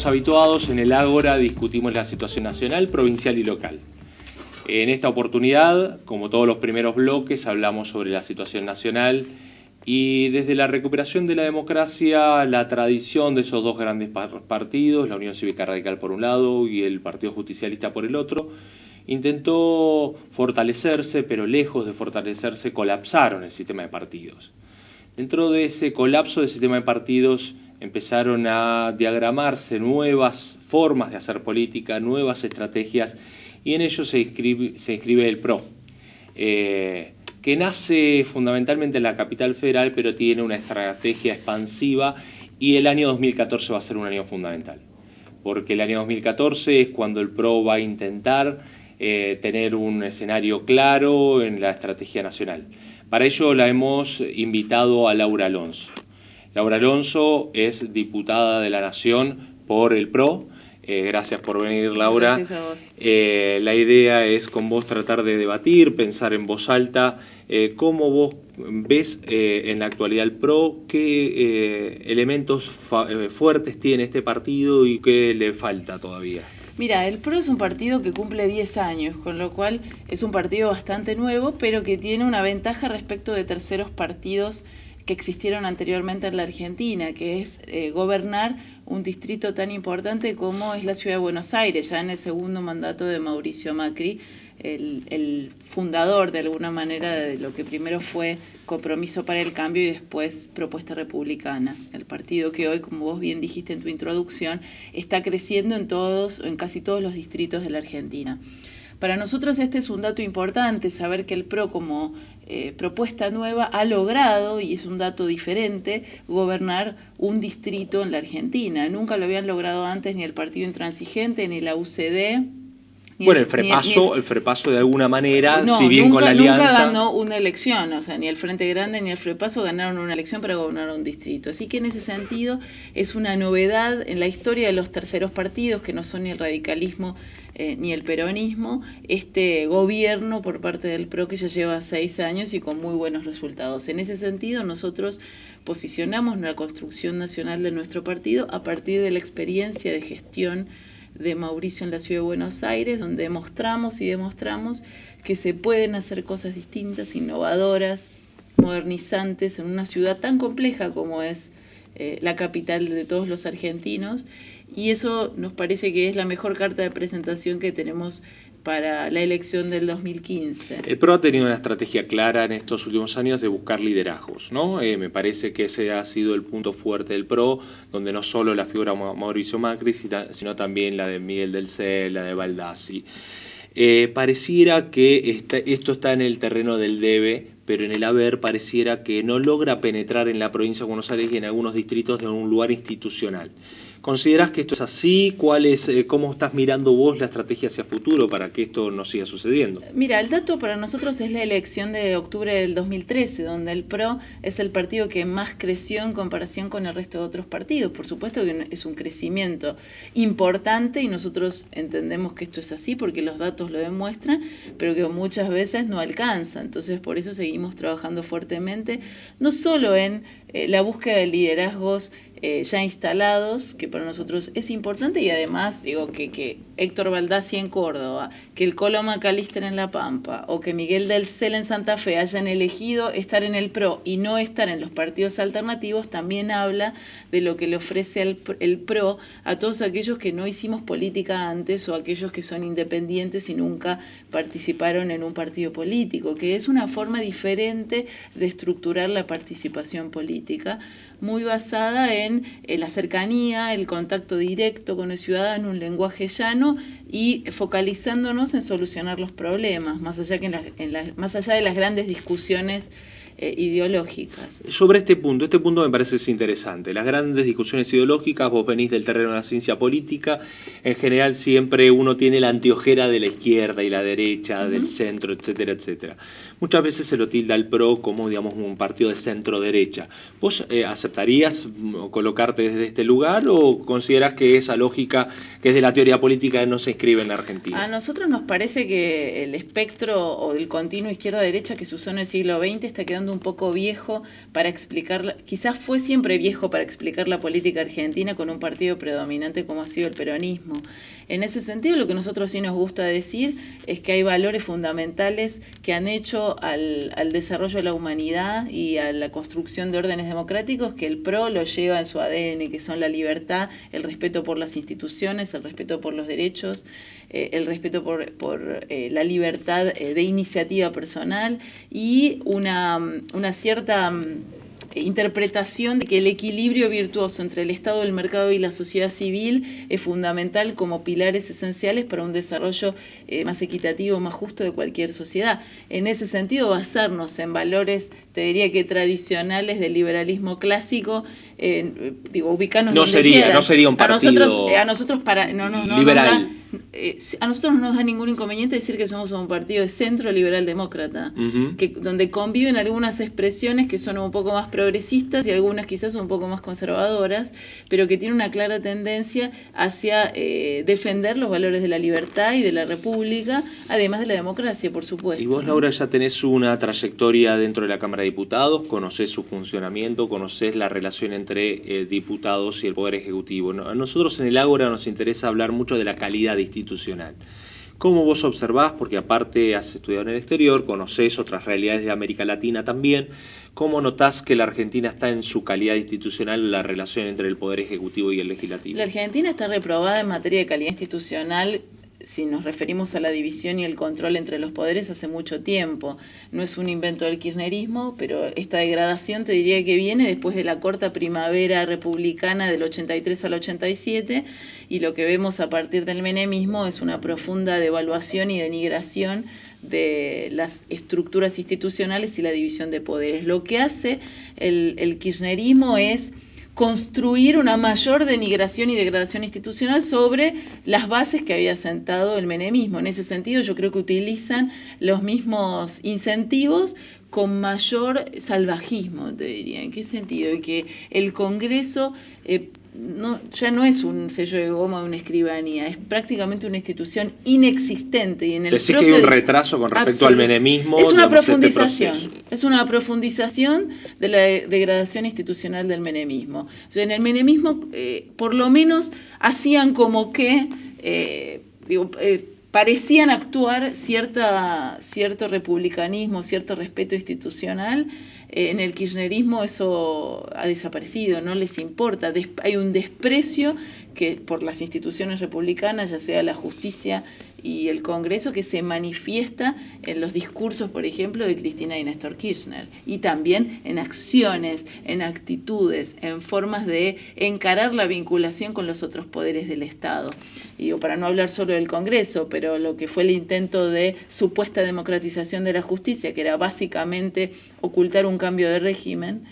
estamos habituados, en el Ágora discutimos la situación nacional, provincial y local. En esta oportunidad, como todos los primeros bloques, hablamos sobre la situación nacional y desde la recuperación de la democracia, la tradición de esos dos grandes partidos, la Unión Cívica Radical por un lado y el Partido Justicialista por el otro, intentó fortalecerse, pero lejos de fortalecerse, colapsaron el sistema de partidos. Dentro de ese colapso del sistema de partidos empezaron a diagramarse nuevas formas de hacer política, nuevas estrategias, y en ello se inscribe el PRO, que nace fundamentalmente en la capital federal, pero tiene una estrategia expansiva, y el año 2014 va a ser un año fundamental, porque el año 2014 es cuando el PRO va a intentar tener un escenario claro en la estrategia nacional. Para ello la hemos invitado a Laura Alonso. Laura Alonso es diputada de la Nación por el PRO. Gracias por venir, Laura. Gracias a vos. La idea es con vos tratar de debatir, pensar en voz alta, cómo vos ves en la actualidad el PRO, qué elementos fuertes tiene este partido y qué le falta todavía. Mira, el PRO es un partido que cumple 10 años, con lo cual es un partido bastante nuevo, pero que tiene una ventaja respecto de terceros partidos que existieron anteriormente en la Argentina, que es gobernar un distrito tan importante como es la Ciudad de Buenos Aires, ya en el segundo mandato de Mauricio Macri, el fundador de alguna manera de lo que primero fue Compromiso para el Cambio y después Propuesta Republicana. El partido que hoy, como vos bien dijiste en tu introducción, está creciendo en casi todos los distritos de la Argentina. Para nosotros este es un dato importante, saber que el PRO como propuesta nueva ha logrado, y es un dato diferente, gobernar un distrito en la Argentina. Nunca lo habían logrado antes ni el Partido Intransigente, ni la UCD. Bueno, el FREPASO de alguna manera, no, si bien nunca, con la alianza... Nunca ganó una elección, o sea, ni el Frente Grande ni el FREPASO ganaron una elección para gobernar un distrito. Así que en ese sentido es una novedad en la historia de los terceros partidos, que no son ni el radicalismo ni el peronismo, este gobierno por parte del PRO que ya lleva 6 años y con muy buenos resultados. En ese sentido nosotros posicionamos la construcción nacional de nuestro partido a partir de la experiencia de gestión de Mauricio en la Ciudad de Buenos Aires, donde demostramos que se pueden hacer cosas distintas, innovadoras, modernizantes en una ciudad tan compleja como es la capital de todos los argentinos, y eso nos parece que es la mejor carta de presentación que tenemos para la elección del 2015. El PRO ha tenido una estrategia clara en estos últimos años de buscar liderazgos, ¿no? Me parece que ese ha sido el punto fuerte del PRO, donde no solo la figura Mauricio Macri, sino también la de Miguel del Cel, la de Baldassi. Pareciera que esto está en el terreno del debe, pero en el haber pareciera que no logra penetrar en la provincia de Buenos Aires y en algunos distritos de un lugar institucional. ¿Considerás que esto es así? ¿Cómo estás mirando vos la estrategia hacia futuro para que esto no siga sucediendo? Mira, el dato para nosotros es la elección de octubre del 2013, donde el PRO es el partido que más creció en comparación con el resto de otros partidos. Por supuesto que es un crecimiento importante y nosotros entendemos que esto es así porque los datos lo demuestran, pero que muchas veces no alcanza. Entonces, por eso seguimos trabajando fuertemente, no solo en la búsqueda de liderazgos ya instalados, que para nosotros es importante, y además digo que Héctor Baldassi en Córdoba, que el Colo McAllister en La Pampa o que Miguel del Cel en Santa Fe hayan elegido estar en el PRO y no estar en los partidos alternativos, también habla de lo que le ofrece el PRO a todos aquellos que no hicimos política antes o aquellos que son independientes y nunca participaron en un partido político, que es una forma diferente de estructurar la participación política, muy basada en la cercanía, el contacto directo con el ciudadano, un lenguaje llano y focalizándonos en solucionar los problemas, más allá de las grandes discusiones ideológicas. Sobre este punto me parece interesante. Las grandes discusiones ideológicas, vos venís del terreno de la ciencia política, en general siempre uno tiene la anteojera de la izquierda y la derecha, del centro, etcétera, etcétera. Muchas veces se lo tilda al PRO como, digamos, un partido de centro-derecha. ¿Vos aceptarías colocarte desde este lugar o considerás que esa lógica que es de la teoría política no se inscribe en la Argentina? A nosotros nos parece que el espectro o el continuo izquierda-derecha que se usó en el siglo XX está quedando un poco viejo para explicar, quizás fue siempre viejo para explicar la política argentina con un partido predominante como ha sido el peronismo. En ese sentido, lo que nosotros sí nos gusta decir es que hay valores fundamentales que han hecho al desarrollo de la humanidad y a la construcción de órdenes democráticos que el PRO lo lleva en su ADN, que son la libertad, el respeto por las instituciones, el respeto por los derechos, el respeto por la libertad de iniciativa personal y una cierta interpretación de que el equilibrio virtuoso entre el Estado, el mercado y la sociedad civil es fundamental como pilares esenciales para un desarrollo más equitativo, más justo de cualquier sociedad. En ese sentido, basarnos en valores, te diría que tradicionales del liberalismo clásico, ubicarnos donde quieran. No sería un partido liberal. A nosotros no nos da ningún inconveniente decir que somos un partido de centro liberal demócrata, donde conviven algunas expresiones que son un poco más progresistas y algunas quizás un poco más conservadoras, pero que tiene una clara tendencia hacia defender los valores de la libertad y de la república, además de la democracia, por supuesto. Y vos, Laura, ya tenés una trayectoria dentro de la Cámara de Diputados, conocés su funcionamiento, conocés la relación entre diputados y el Poder Ejecutivo. A nosotros en el Ágora nos interesa hablar mucho de la calidad institucional. ¿Cómo vos observás? Porque aparte has estudiado en el exterior, conocés otras realidades de América Latina también. ¿Cómo notás que la Argentina está en su calidad institucional, la relación entre el Poder Ejecutivo y el Legislativo? La Argentina está reprobada en materia de calidad institucional si nos referimos a la división y el control entre los poderes hace mucho tiempo. No es un invento del kirchnerismo, pero esta degradación te diría que viene después de la corta primavera republicana del 83 al 87, y lo que vemos a partir del menemismo es una profunda devaluación y denigración de las estructuras institucionales y la división de poderes. Lo que hace el kirchnerismo es construir una mayor denigración y degradación institucional sobre las bases que había sentado el menemismo. En ese sentido, yo creo que utilizan los mismos incentivos con mayor salvajismo, te diría. ¿En qué sentido? En que el Congreso ya no es un sello de goma de una escribanía, es prácticamente una institución inexistente. Y en el Decís que hay un retraso con respecto al menemismo. Es una profundización, de la degradación institucional del menemismo. O sea, en el menemismo, por lo menos, hacían como que, parecían actuar cierto republicanismo, cierto respeto institucional. En el kirchnerismo eso ha desaparecido, no les importa. Hay un desprecio por las instituciones republicanas, ya sea la justicia y el Congreso, que se manifiesta en los discursos, por ejemplo, de Cristina y Néstor Kirchner, y también en acciones, en actitudes, en formas de encarar la vinculación con los otros poderes del Estado. Para no hablar solo del Congreso, pero lo que fue el intento de supuesta democratización de la justicia, que era básicamente ocultar un cambio de régimen,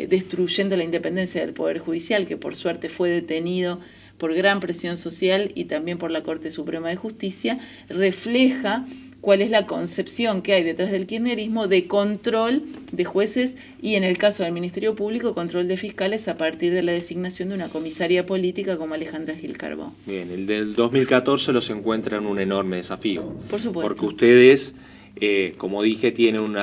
destruyendo la independencia del Poder Judicial, que por suerte fue detenido por gran presión social y también por la Corte Suprema de Justicia, refleja cuál es la concepción que hay detrás del kirchnerismo de control de jueces y, en el caso del Ministerio Público, control de fiscales a partir de la designación de una comisaria política como Alejandra Gil Carbó. Bien, el del 2014 los encuentra en un enorme desafío. Por supuesto. Porque ustedes, como dije, tienen un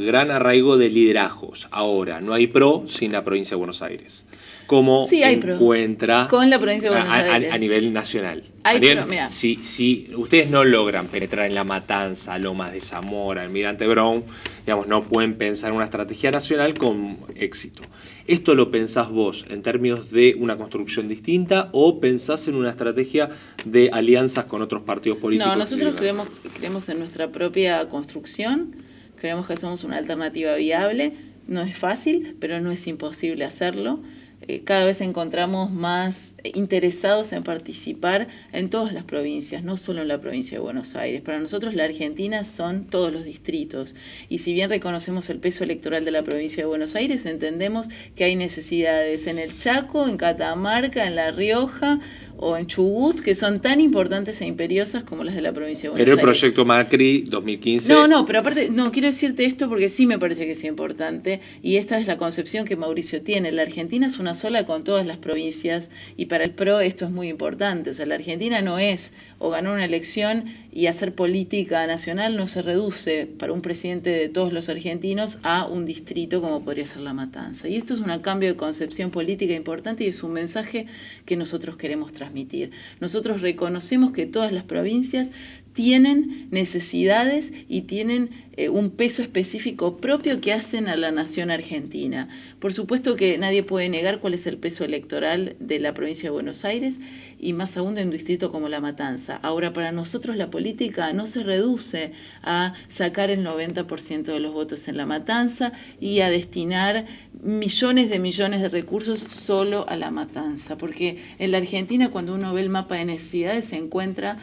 gran arraigo de liderazgos. Ahora, no hay PRO sin la provincia de Buenos Aires. ¿Cómo encuentra con la provincia de Buenos Aires a nivel nacional? Mira. Si ustedes no logran penetrar en La Matanza, Lomas de Zamora, Almirante Brown, digamos, no pueden pensar en una estrategia nacional con éxito. ¿Esto lo pensás vos en términos de una construcción distinta o pensás en una estrategia de alianzas con otros partidos políticos? No, nosotros creemos en nuestra propia construcción, creemos que somos una alternativa viable. No es fácil, pero no es imposible hacerlo. Cada vez encontramos más interesados en participar en todas las provincias, no solo en la provincia de Buenos Aires. Para nosotros la Argentina son todos los distritos, y si bien reconocemos el peso electoral de la provincia de Buenos Aires, entendemos que hay necesidades en el Chaco, en Catamarca, en La Rioja o en Chubut, que son tan importantes e imperiosas como las de la provincia de Buenos Pero el Aires. proyecto Macri 2015... No, pero aparte, no, quiero decirte esto porque sí me parece que es importante, y esta es la concepción que Mauricio tiene. La Argentina es una sola con todas las provincias, y para el PRO esto es muy importante. O sea, la Argentina no es o ganar una elección y hacer política nacional no se reduce para un presidente de todos los argentinos a un distrito como podría ser La Matanza. Y esto es un cambio de concepción política importante y es un mensaje que nosotros queremos transmitir. Nosotros reconocemos que todas las provincias tienen necesidades y tienen un peso específico propio que hacen a la nación argentina. Por supuesto que nadie puede negar cuál es el peso electoral de la provincia de Buenos Aires y más aún de un distrito como La Matanza. Ahora, para nosotros la política no se reduce a sacar el 90% de los votos en La Matanza y a destinar millones de recursos solo a La Matanza, porque en la Argentina, cuando uno ve el mapa de necesidades, se encuentra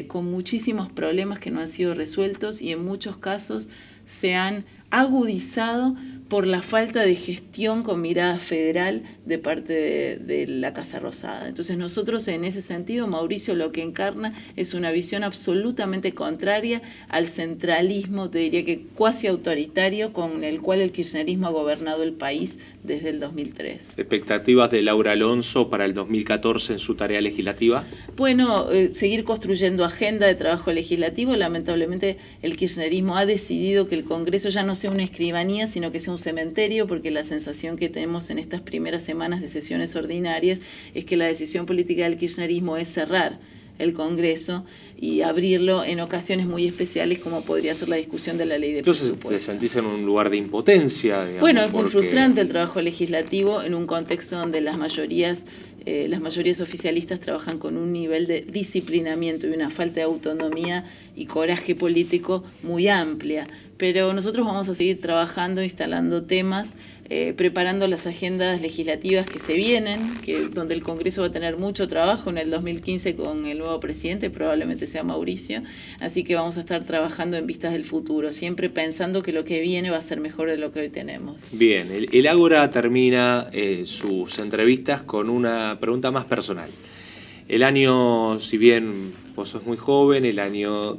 con muchísimos problemas que no han sido resueltos y en muchos casos se han agudizado por la falta de gestión con mirada federal de parte de la Casa Rosada. Entonces nosotros en ese sentido, Mauricio lo que encarna es una visión absolutamente contraria al centralismo, te diría que cuasi autoritario, con el cual el kirchnerismo ha gobernado el país desde el 2003. ¿Expectativas de Laura Alonso para el 2014 en su tarea legislativa? Bueno, seguir construyendo agenda de trabajo legislativo. Lamentablemente el kirchnerismo ha decidido que el Congreso ya no sea una escribanía, sino que sea un cementerio, porque la sensación que tenemos en estas primeras semanas de sesiones ordinarias es que la decisión política del kirchnerismo es cerrar el Congreso y abrirlo en ocasiones muy especiales, como podría ser la discusión de la ley de presupuesto. Entonces, ¿te sentís en un lugar de impotencia? Digamos, bueno, es muy frustrante el trabajo legislativo en un contexto donde las mayorías oficialistas trabajan con un nivel de disciplinamiento y una falta de autonomía y coraje político muy amplia. Pero nosotros vamos a seguir trabajando, instalando temas, preparando las agendas legislativas que se vienen, donde el Congreso va a tener mucho trabajo en el 2015 con el nuevo presidente, probablemente sea Mauricio, así que vamos a estar trabajando en vistas del futuro, siempre pensando que lo que viene va a ser mejor de lo que hoy tenemos. Bien, el Ágora termina sus entrevistas con una pregunta más personal. El año, si bien vos sos muy joven, el año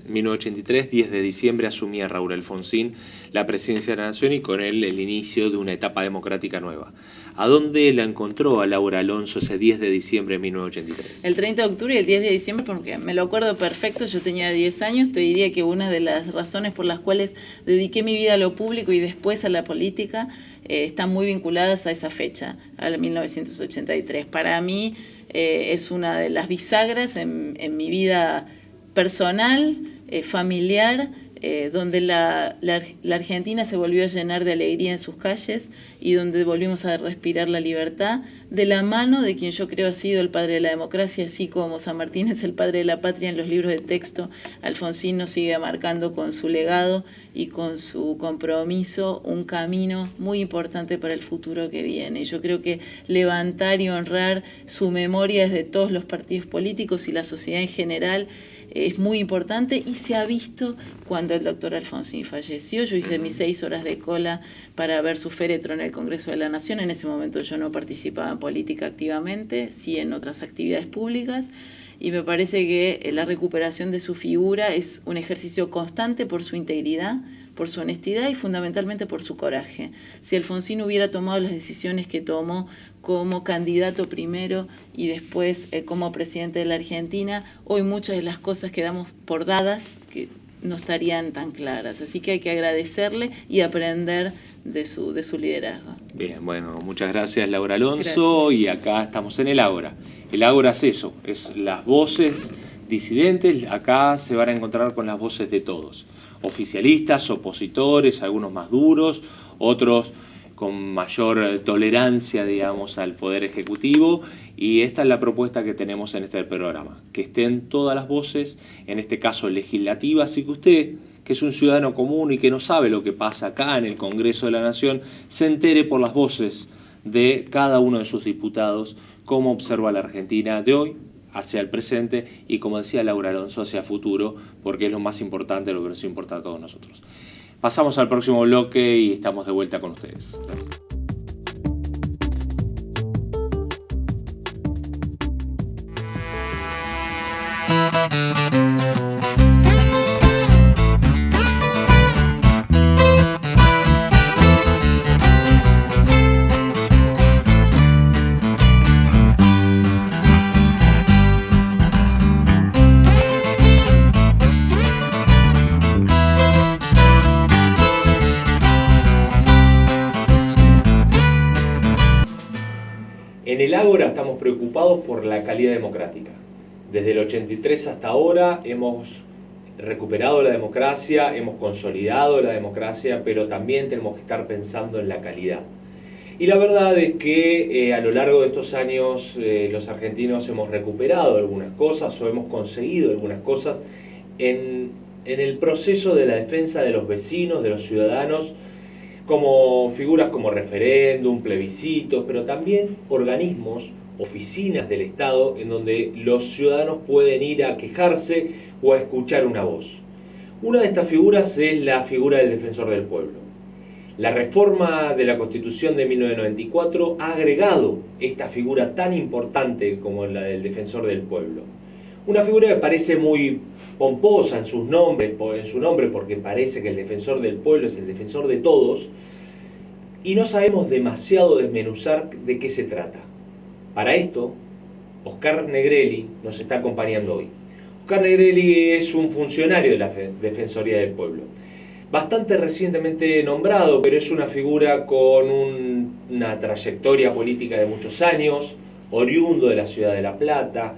1983, 10 de diciembre, asumía Raúl Alfonsín la presidencia de la Nación y con él el inicio de una etapa democrática nueva. ¿A dónde la encontró a Laura Alonso ese 10 de diciembre de 1983? El 30 de octubre y el 10 de diciembre, porque me lo acuerdo perfecto, yo tenía 10 años, te diría que una de las razones por las cuales dediqué mi vida a lo público y después a la política están muy vinculadas a esa fecha, a 1983. Para mí es una de las bisagras en mi vida personal, familiar, donde la Argentina se volvió a llenar de alegría en sus calles y donde volvimos a respirar la libertad de la mano de quien yo creo ha sido el padre de la democracia, así como San Martín es el padre de la patria en los libros de texto. Alfonsín nos sigue marcando con su legado y con su compromiso un camino muy importante para el futuro que viene. Yo creo que levantar y honrar su memoria desde todos los partidos políticos y la sociedad en general es muy importante y se ha visto cuando el doctor Alfonsín falleció. Yo hice mis 6 horas de cola para ver su féretro en el Congreso de la Nación. En ese momento yo no participaba en política activamente, sí en otras actividades públicas, y me parece que la recuperación de su figura es un ejercicio constante por su integridad, por su honestidad y fundamentalmente por su coraje. Si Alfonsín hubiera tomado las decisiones que tomó como candidato primero y después como presidente de la Argentina, hoy muchas de las cosas que damos por dadas que no estarían tan claras. Así que hay que agradecerle y aprender de su liderazgo. Bien, bueno, muchas gracias Laura Alonso. Gracias. Y acá estamos en el Ágora. El Ágora es eso, es las voces disidentes. Acá se van a encontrar con las voces de todos. Oficialistas, opositores, algunos más duros, otros con mayor tolerancia, digamos, al Poder Ejecutivo, y esta es la propuesta que tenemos en este programa, que estén todas las voces, en este caso legislativas, así que usted, que es un ciudadano común y que no sabe lo que pasa acá en el Congreso de la Nación, se entere por las voces de cada uno de sus diputados cómo observa la Argentina de hoy hacia el presente y, como decía Laura Alonso, hacia el futuro, porque es lo más importante, lo que nos importa a todos nosotros. Pasamos al próximo bloque y estamos de vuelta con ustedes. En el Ágora estamos preocupados por la calidad democrática. Desde el 83 hasta ahora hemos recuperado la democracia, hemos consolidado la democracia, pero también tenemos que estar pensando en la calidad. Y la verdad es que a lo largo de estos años los argentinos hemos recuperado algunas cosas o hemos conseguido algunas cosas en el proceso de la defensa de los vecinos, de los ciudadanos, como figuras como referéndum, plebiscitos, pero también organismos, oficinas del Estado, en donde los ciudadanos pueden ir a quejarse o a escuchar una voz. Una de estas figuras es la figura del defensor del pueblo. La reforma de la Constitución de 1994 ha agregado esta figura tan importante como la del defensor del pueblo. Una figura que parece muy pomposa en su nombre porque parece que el defensor del pueblo es el defensor de todos, y no sabemos demasiado desmenuzar de qué se trata. Para esto, Oscar Negrelli nos está acompañando hoy. Oscar Negrelli es un funcionario de la Defensoría del Pueblo. Bastante recientemente nombrado, pero es una figura con una trayectoria política de muchos años, oriundo de la ciudad de La Plata.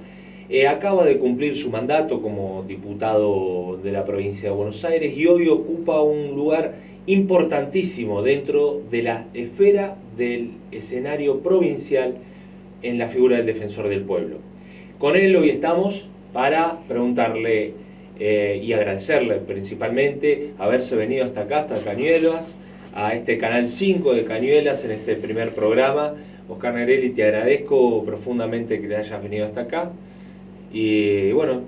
Acaba de cumplir su mandato como diputado de la provincia de Buenos Aires y hoy ocupa un lugar importantísimo dentro de la esfera del escenario provincial en la figura del defensor del pueblo. Con él hoy estamos para preguntarle y agradecerle principalmente haberse venido hasta acá, hasta Cañuelas, a este Canal 5 de Cañuelas en este primer programa. Oscar Negrelli, te agradezco profundamente que te hayas venido hasta acá y bueno,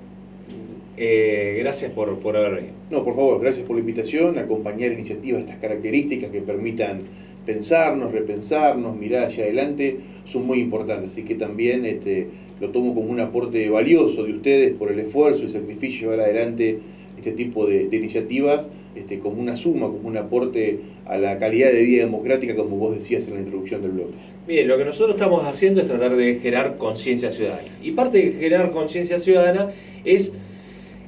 gracias por haber venido. No, por favor, gracias por la invitación, acompañar iniciativas de estas características que permitan pensarnos, repensarnos, mirar hacia adelante, son muy importantes, así que también lo tomo como un aporte valioso de ustedes por el esfuerzo y sacrificio de llevar adelante este tipo de iniciativas, como una suma, como un aporte a la calidad de vida democrática, como vos decías en la introducción del bloque. Bien, lo que nosotros estamos haciendo es tratar de generar conciencia ciudadana. Y parte de generar conciencia ciudadana es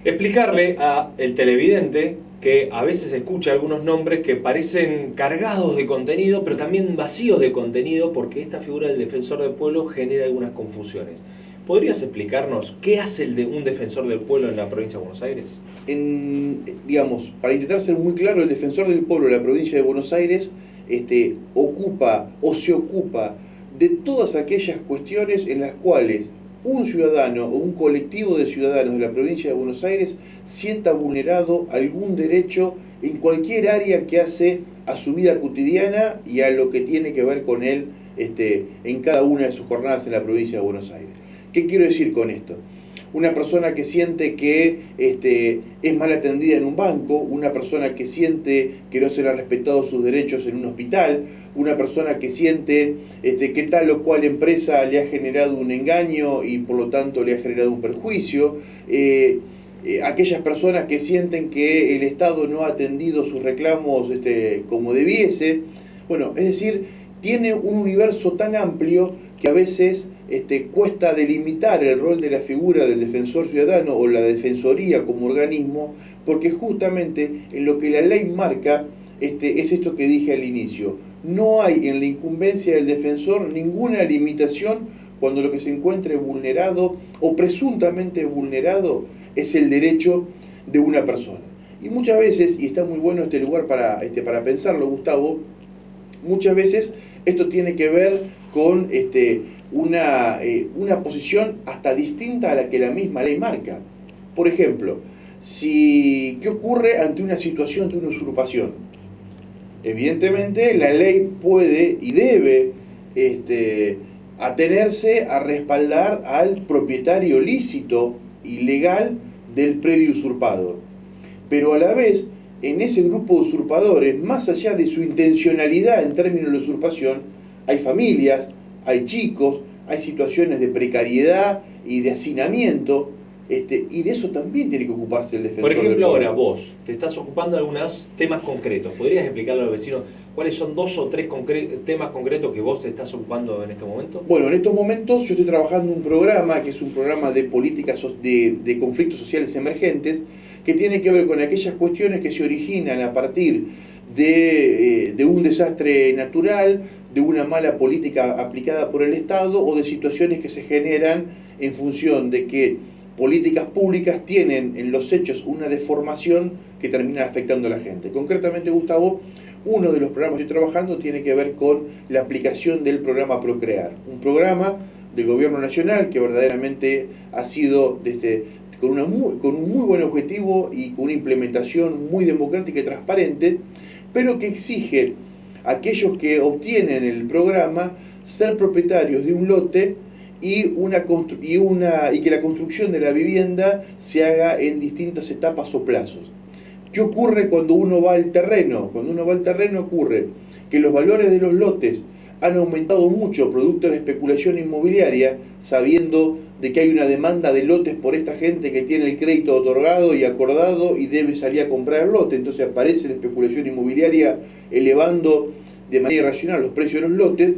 explicarle al televidente que a veces escucha algunos nombres que parecen cargados de contenido, pero también vacíos de contenido, porque esta figura del defensor del pueblo genera algunas confusiones. ¿Podrías explicarnos qué hace un defensor del pueblo en la provincia de Buenos Aires? Digamos, para intentar ser muy claro, el defensor del pueblo en la provincia de Buenos Aires ocupa o se ocupa de todas aquellas cuestiones en las cuales un ciudadano o un colectivo de ciudadanos de la provincia de Buenos Aires sienta vulnerado algún derecho en cualquier área que hace a su vida cotidiana y a lo que tiene que ver con él en cada una de sus jornadas en la provincia de Buenos Aires. ¿Qué quiero decir con esto? Una persona que siente que es mal atendida en un banco, una persona que siente que no se le han respetado sus derechos en un hospital, una persona que siente que tal o cual empresa le ha generado un engaño y por lo tanto le ha generado un perjuicio, aquellas personas que sienten que el Estado no ha atendido sus reclamos como debiese. Bueno, es decir, tiene un universo tan amplio que a veces cuesta delimitar el rol de la figura del defensor ciudadano o la defensoría como organismo, porque justamente en lo que la ley marca es esto que dije al inicio. No hay en la incumbencia del defensor ninguna limitación cuando lo que se encuentre vulnerado o presuntamente vulnerado es el derecho de una persona. Y muchas veces, y está muy bueno este lugar para pensarlo, Gustavo, muchas veces esto tiene que ver con una posición hasta distinta a la que la misma ley marca. Por ejemplo, ¿qué ocurre ante una situación de una usurpación? Evidentemente la ley puede y debe atenerse a respaldar al propietario lícito y legal del predio usurpado. Pero a la vez, en ese grupo de usurpadores, más allá de su intencionalidad en términos de usurpación, hay familias, hay chicos, hay situaciones de precariedad y de hacinamiento, y de eso también tiene que ocuparse el defensor. Por ejemplo, ahora vos te estás ocupando de algunos temas concretos. ¿Podrías explicarle a los vecinos cuáles son 2 o 3 temas concretos que vos te estás ocupando en este momento? Bueno, en estos momentos yo estoy trabajando en un programa que es un programa de políticas de conflictos sociales emergentes, que tiene que ver con aquellas cuestiones que se originan a partir de un desastre natural, de una mala política aplicada por el Estado o de situaciones que se generan en función de que políticas públicas tienen en los hechos una deformación que termina afectando a la gente. Concretamente, Gustavo, uno de los programas que estoy trabajando tiene que ver con la aplicación del programa Procrear, un programa del gobierno nacional que verdaderamente ha sido con un muy buen objetivo y con una implementación muy democrática y transparente, pero que exige a aquellos que obtienen el programa ser propietarios de un lote y que la construcción de la vivienda se haga en distintas etapas o plazos. ¿Qué ocurre cuando uno va al terreno? Cuando uno va al terreno ocurre que los valores de los lotes han aumentado mucho producto de la especulación inmobiliaria, sabiendo de que hay una demanda de lotes por esta gente que tiene el crédito otorgado y acordado y debe salir a comprar el lote. Entonces aparece la especulación inmobiliaria elevando de manera irracional los precios de los lotes.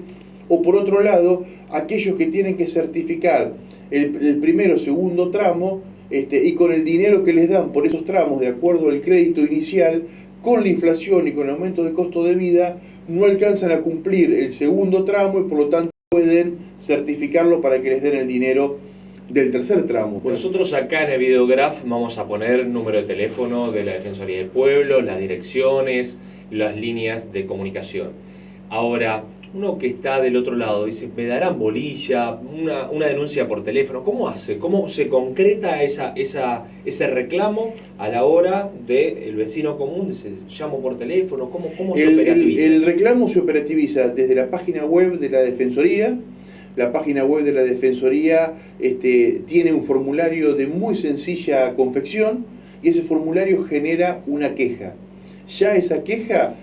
O por otro lado, aquellos que tienen que certificar el primero o segundo tramo, y con el dinero que les dan por esos tramos de acuerdo al crédito inicial, con la inflación y con el aumento de costo de vida, no alcanzan a cumplir el segundo tramo y por lo tanto pueden certificarlo para que les den el dinero del tercer tramo. Nosotros acá en el videograph vamos a poner número de teléfono de la Defensoría del Pueblo, las direcciones, las líneas de comunicación. Ahora, uno que está del otro lado dice, ¿me darán bolilla? Una denuncia por teléfono. ¿Cómo hace? ¿Cómo se concreta ese reclamo a la hora del vecino común? Dice, llamo por teléfono. ¿Cómo se operativiza? El reclamo se operativiza desde la página web de la Defensoría. La página web de la Defensoría tiene un formulario de muy sencilla confección y ese formulario genera una queja. Ya esa queja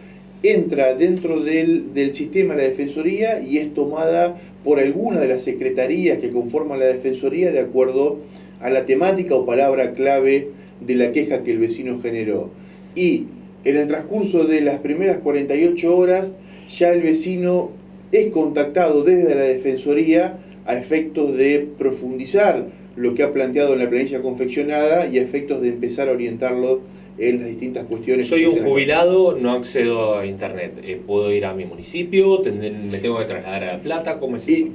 entra dentro del sistema de la Defensoría y es tomada por alguna de las secretarías que conforman la Defensoría de acuerdo a la temática o palabra clave de la queja que el vecino generó. Y en el transcurso de las primeras 48 horas ya el vecino es contactado desde la Defensoría a efectos de profundizar lo que ha planteado en la planilla confeccionada y a efectos de empezar a orientarlo en las distintas cuestiones. Soy un jubilado, no accedo a internet. ¿Puedo ir a mi municipio? ¿Me tengo que trasladar a La Plata? ¿Cómo es eso?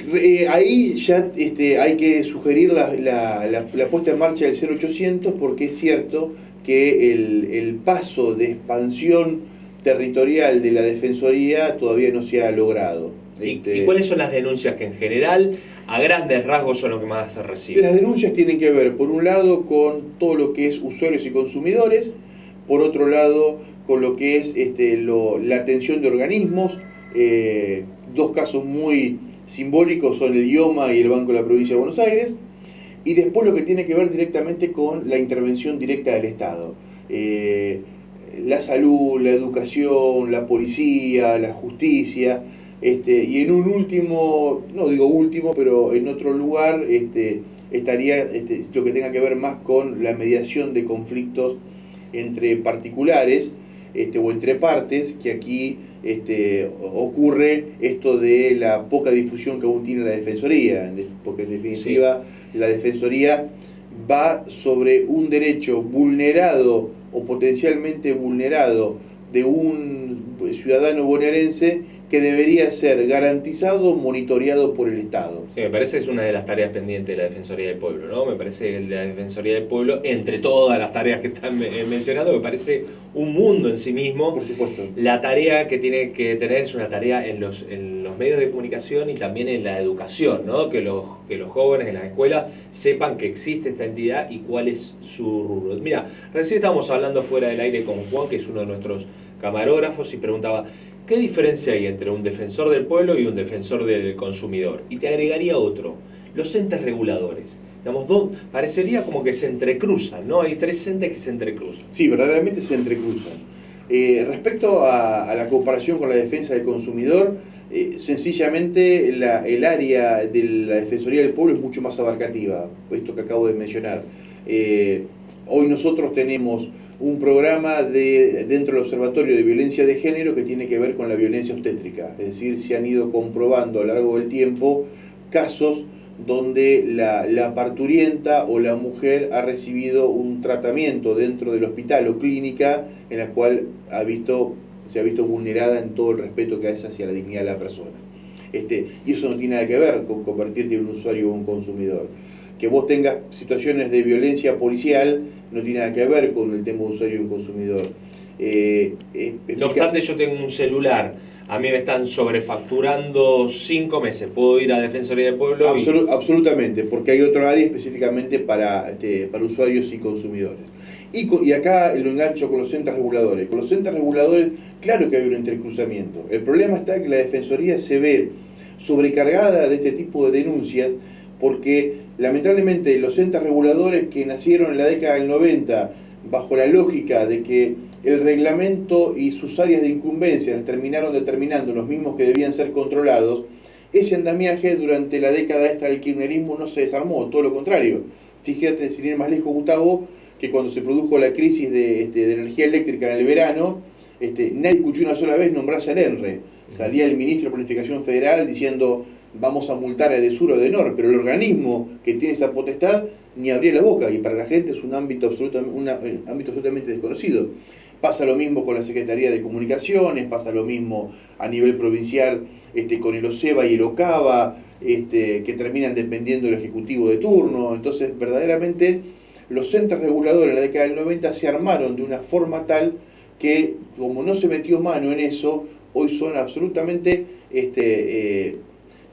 Ahí ya hay que sugerir la puesta en marcha del 0800 porque es cierto que el paso de expansión territorial de la Defensoría todavía no se ha logrado. ¿Y cuáles son las denuncias que en general, a grandes rasgos, son lo que más se recibe? Las denuncias tienen que ver, por un lado, con todo lo que es usuarios y consumidores, por otro lado, con lo que es la atención de organismos. Dos casos muy simbólicos son el IOMA y el Banco de la Provincia de Buenos Aires, y después lo que tiene que ver directamente con la intervención directa del Estado. La salud, la educación, la policía, la justicia, y en un último, no digo último, pero en otro lugar estaría lo que tenga que ver más con la mediación de conflictos entre particulares o entre partes, que aquí ocurre esto de la poca difusión que aún tiene la Defensoría, porque en definitiva la Defensoría va sobre un derecho vulnerado o potencialmente vulnerado de un ciudadano bonaerense que debería ser garantizado, monitoreado por el Estado. Sí, me parece que es una de las tareas pendientes de la Defensoría del Pueblo, ¿no? Me parece que la Defensoría del Pueblo, entre todas las tareas que están mencionando, me parece un mundo en sí mismo. Por supuesto. La tarea que tiene que tener es una tarea en los medios de comunicación y también en la educación, ¿no? Que los jóvenes en las escuelas sepan que existe esta entidad y cuál es su rubro. Mira, recién estábamos hablando fuera del aire con Juan, que es uno de nuestros camarógrafos, y preguntaba, ¿qué diferencia hay entre un defensor del pueblo y un defensor del consumidor? Y te agregaría otro, los entes reguladores. Digamos, parecería como que se entrecruzan, ¿no? Hay tres entes que se entrecruzan. Sí, verdaderamente se entrecruzan. Respecto a la comparación con la defensa del consumidor, sencillamente el área de la Defensoría del Pueblo es mucho más abarcativa, esto que acabo de mencionar. Hoy nosotros tenemos un programa dentro del Observatorio de Violencia de Género que tiene que ver con la violencia obstétrica, es decir, se han ido comprobando a lo largo del tiempo casos donde la parturienta o la mujer ha recibido un tratamiento dentro del hospital o clínica en la cual ha visto se ha visto vulnerada en todo el respeto que hace hacia la dignidad de la persona. Y eso no tiene nada que ver con convertirte en un usuario o un consumidor. Que vos tengas situaciones de violencia policial no tiene nada que ver con el tema de usuario y un consumidor. No obstante, yo tengo un celular, a mí me están sobrefacturando 5 meses, ¿puedo ir a Defensoría del Pueblo? Absolutamente, porque hay otro área específicamente para usuarios y consumidores. Y acá lo engancho con los entes reguladores. Con los entes reguladores, claro que hay un entrecruzamiento. El problema está que la Defensoría se ve sobrecargada de este tipo de denuncias porque lamentablemente los entes reguladores que nacieron en la década del 90 bajo la lógica de que el reglamento y sus áreas de incumbencia las terminaron determinando los mismos que debían ser controlados, ese andamiaje durante la década esta del kirchnerismo no se desarmó, todo lo contrario. Fíjate, sin ir más lejos, Gustavo, que cuando se produjo la crisis de energía eléctrica en el verano, nadie escuchó una sola vez nombrarse al ENRE. Salía el ministro de Planificación Federal diciendo vamos a multar a Edesur o Edenor, pero el organismo que tiene esa potestad ni abría la boca, y para la gente es un ámbito absolutamente desconocido. Pasa lo mismo con la Secretaría de Comunicaciones, pasa lo mismo a nivel provincial con el OSEBA y el OCABA, que terminan dependiendo del Ejecutivo de turno. Entonces, verdaderamente, los entes reguladores en la década del 90 se armaron de una forma tal que, como no se metió mano en eso, hoy son absolutamente,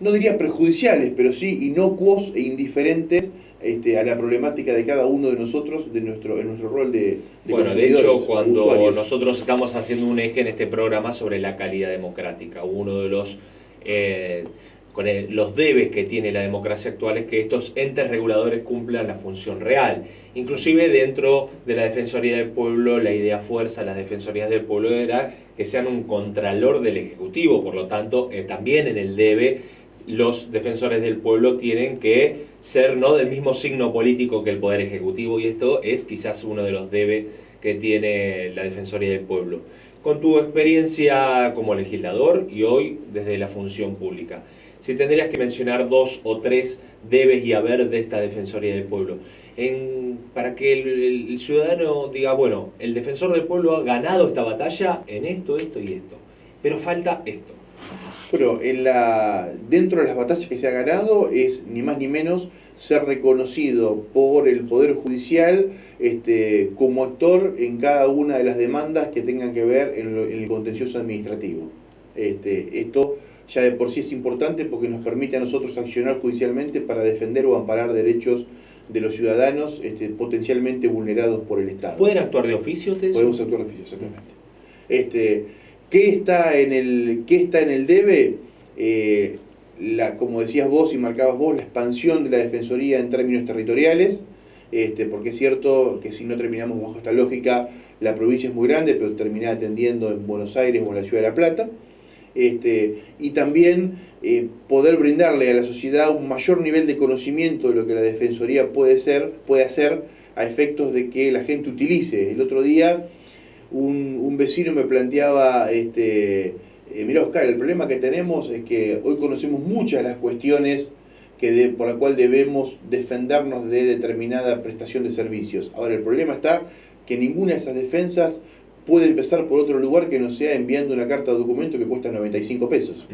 no diría perjudiciales, pero sí inocuos e indiferentes a la problemática de cada uno de nosotros en nuestro rol de bueno, de hecho, cuando usuarios. Nosotros estamos haciendo un eje en este programa sobre la calidad democrática, uno de los los debes que tiene la democracia actual es que estos entes reguladores cumplan la función real. Inclusive dentro de la Defensoría del Pueblo, la idea fuerza de las Defensorías del Pueblo era que sean un contralor del Ejecutivo, por lo tanto, también en el debe los defensores del pueblo tienen que ser no del mismo signo político que el Poder Ejecutivo, y esto es quizás uno de los debes que tiene la Defensoría del Pueblo. Con tu experiencia como legislador y hoy desde la función pública, si tendrías que mencionar 2 o 3 debes y haber de esta Defensoría del Pueblo, para que el ciudadano diga, bueno, el defensor del pueblo ha ganado esta batalla en esto, esto y esto, pero falta esto. Bueno, dentro de las batallas que se ha ganado es ni más ni menos ser reconocido por el Poder Judicial como actor en cada una de las demandas que tengan que ver en el contencioso administrativo. Esto ya de por sí es importante porque nos permite a nosotros accionar judicialmente para defender o amparar derechos de los ciudadanos potencialmente vulnerados por el Estado. ¿Pueden actuar de oficio? Podemos actuar de oficio, exactamente. ¿Qué está en el debe? Como decías vos y marcabas vos, la expansión de la Defensoría en términos territoriales, porque es cierto que si no terminamos bajo esta lógica, la provincia es muy grande, pero termina atendiendo en Buenos Aires o en la Ciudad de La Plata. Y también poder brindarle a la sociedad un mayor nivel de conocimiento de lo que la Defensoría puede hacer a efectos de que la gente utilice. El otro día un vecino me planteaba, mirá Oscar, el problema que tenemos es que hoy conocemos muchas de las cuestiones por la cual debemos defendernos de determinada prestación de servicios. Ahora, el problema está que ninguna de esas defensas puede empezar por otro lugar que no sea enviando una carta de documento que cuesta 95 pesos.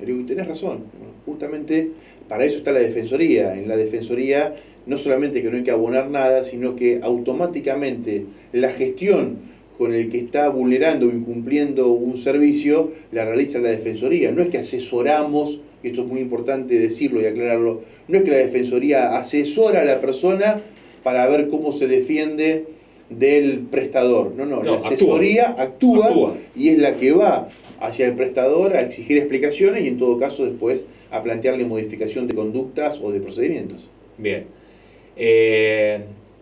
Le digo, tenés razón, justamente para eso está la Defensoría. En la Defensoría no solamente que no hay que abonar nada, sino que automáticamente la gestión con el que está vulnerando o incumpliendo un servicio la realiza la Defensoría. No es que asesoramos, y esto es muy importante decirlo y aclararlo, no es que la Defensoría asesora a la persona para ver cómo se defiende del prestador. No, la asesoría actúa y es la que va hacia el prestador a exigir explicaciones y en todo caso después a plantearle modificación de conductas o de procedimientos. Bien.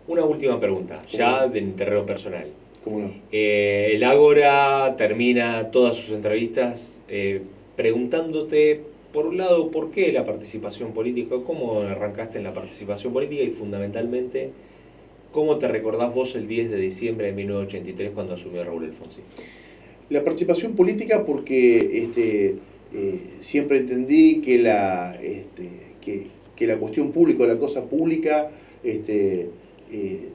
Una última pregunta, ya del terreno personal. ¿Cómo no? El Ágora termina todas sus entrevistas preguntándote, por un lado, ¿por qué la participación política? ¿Cómo arrancaste en la participación política? Y fundamentalmente, ¿cómo te recordás vos el 10 de diciembre de 1983 cuando asumió Raúl Alfonsín? La participación política porque siempre entendí que la cuestión pública o la cosa pública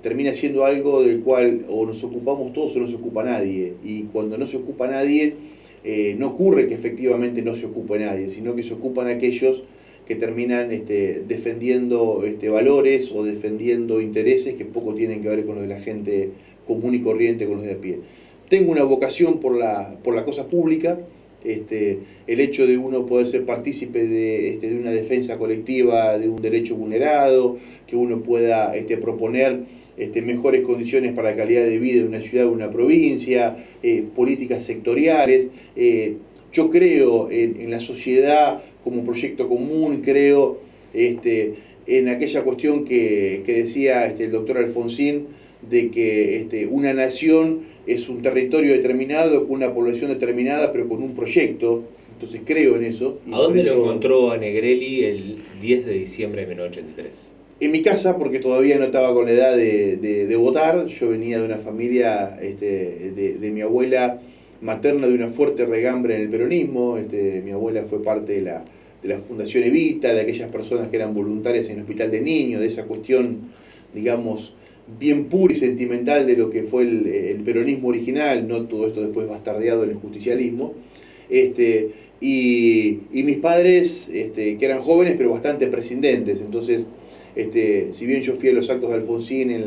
termina siendo algo del cual o nos ocupamos todos o no se ocupa nadie. Y cuando no se ocupa nadie, no ocurre que efectivamente no se ocupe nadie, sino que se ocupan aquellos que terminan defendiendo valores o defendiendo intereses que poco tienen que ver con los de la gente común y corriente, con los de a pie. Tengo una vocación por la cosa pública. El hecho de uno poder ser partícipe de una defensa colectiva de un derecho vulnerado, que uno pueda proponer mejores condiciones para la calidad de vida de una ciudad o una provincia, políticas sectoriales. Yo creo en la sociedad como proyecto común, creo en aquella cuestión que decía el doctor Alfonsín, de que una nación es un territorio determinado, con una población determinada, pero con un proyecto. Entonces creo en eso. ¿A dónde lo encontró a Negrelli el 10 de diciembre de 1983? En mi casa, porque todavía no estaba con la edad de votar. Yo venía de una familia de mi abuela materna, de una fuerte regambre en el peronismo. Mi abuela fue parte de la Fundación Evita, de aquellas personas que eran voluntarias en el Hospital de Niños, de esa cuestión, digamos, bien pura y sentimental de lo que fue el peronismo original, no todo esto después bastardeado en el justicialismo. Y mis padres, que eran jóvenes pero bastante prescindentes. Entonces, si bien yo fui a los actos de Alfonsín en